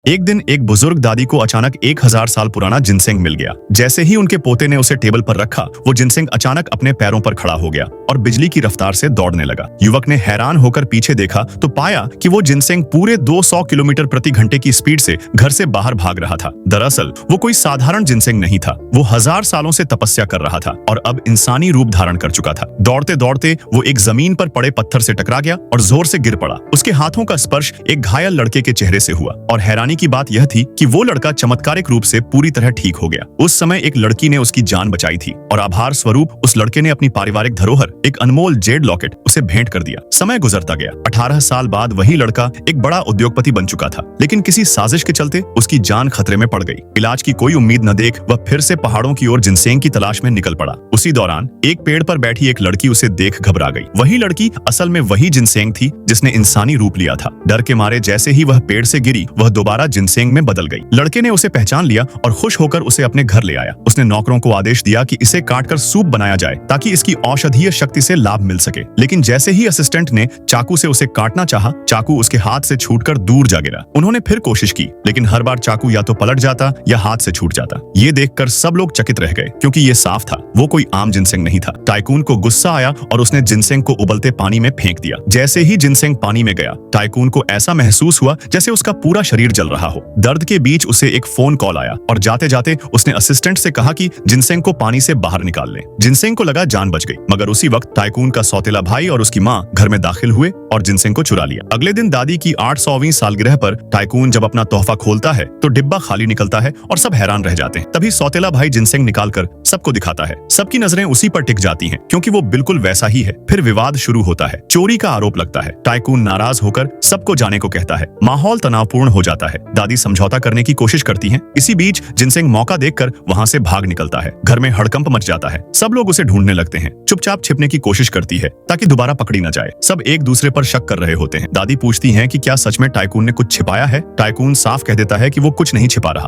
एक दिन एक बुजुर्ग दादी को अचानक 1000 साल पुराना जिनसेंग मिल गया। जैसे ही उनके पोते ने उसे टेबल पर रखा, वो जिनसेंग अचानक अपने पैरों पर खड़ा हो गया और बिजली की रफ्तार से दौड़ने लगा। युवक ने हैरान होकर पीछे देखा तो पाया कि वो जिनसेंग पूरे 200 किलोमीटर प्रति घंटे की स्पीड से घर से बाहर भाग रहा था। दरअसल वो कोई साधारण जिनसेंग नहीं था, वो 1000 सालों से तपस्या कर रहा था और अब इंसानी रूप धारण कर चुका था। दौड़ते दौड़ते वो एक जमीन पर पड़े पत्थर से टकरा गया और जोर से गिर पड़ा। उसके हाथों का स्पर्श एक घायल लड़के के चेहरे से हुआ और हैरानी की बात यह थी कि वो लड़का चमत्कारिक रूप से पूरी तरह ठीक हो गया। उस समय एक लड़की ने उसकी जान बचाई थी और आभार स्वरूप उस लड़के ने अपनी पारिवारिक धरोहर, एक अनमोल जेड लॉकेट, उसे भेंट कर दिया। समय गुजरता गया। 18 साल बाद वही लड़का एक बड़ा उद्योगपति बन चुका था, लेकिन किसी साजिश के चलते उसकी जान खतरे में पड़ गई। इलाज की कोई उम्मीद न देख वह फिर से पहाड़ों की ओर जिनसेंग की तलाश में निकल पड़ा। उसी दौरान एक पेड़ पर बैठी एक लड़की उसे देख घबरा गई। वही लड़की असल में वही जिनसेंग थी जिसने इंसानी रूप लिया था। डर के मारे जैसे ही वह पेड़ से गिरी, वह दोबारा जिनसेंग में बदल गई। लड़के ने उसे पहचान लिया और खुश होकर उसे अपने घर ले आया। उसने नौकरों को आदेश दिया कि इसे काटकर सूप बनाया जाए ताकि इसकी औषधीय शक्ति से लाभ मिल सके। लेकिन जैसे ही असिस्टेंट ने चाकू से उसे काटना चाहा, चाकू उसके हाथ से छूटकर दूर जा गिरा। उन्होंने फिर कोशिश की, लेकिन हर बार चाकू या तो पलट जाता या हाथ से छूट जाता। ये देखकर सब लोग चकित रह गए, क्योंकि ये साफ था वो कोई आम जिनसेंग नहीं था। टाइकून को गुस्सा आया और उसने जिनसेंग को उबलते पानी में फेंक दिया। जैसे ही जिनसेंग पानी में गया, टाइकून को ऐसा महसूस हुआ जैसे उसका पूरा शरीर जल रहा हो। दर्द के बीच उसे एक फोन कॉल आया और जाते जाते उसने असिस्टेंट से कहा कि जिनसेंग को पानी से बाहर निकाल लें। जिनसेंग को लगा जान बच गई, मगर उसी वक्त टाइकून का सौतेला भाई और उसकी माँ घर में दाखिल हुए और जिनसेंग को चुरा लिया। अगले दिन दादी की 800वीं सालगिरह पर टाइकून जब अपना तोहफा खोलता है तो डिब्बा खाली निकलता है और सब हैरान रह जाते हैं। तभी सौतेला भाई जिनसेंग निकालकर सबको दिखाता है। सबकी नजरें उसी पर टिक जाती हैं, क्योंकि वो बिल्कुल वैसा ही है। फिर विवाद शुरू होता है, चोरी का आरोप लगता है। टाइकून नाराज होकर सबको जाने को कहता है। माहौल तनावपूर्ण हो जाता है। दादी समझौता करने की कोशिश करती हैं। इसी बीच जिनसेंग मौका देखकर वहां से भाग निकलता है। घर में हड़कंप मच जाता है। सब लोग उसे ढूंढने लगते हैं। चुपचाप छिपने की कोशिश करती है ताकि दोबारा पकड़ी न जाए। सब एक दूसरे पर शक कर रहे होते हैं। दादी पूछती हैं कि क्या सच में टाइकून ने कुछ छिपाया है। टाइकून साफ कह देता है कि वो कुछ नहीं छिपा रहा।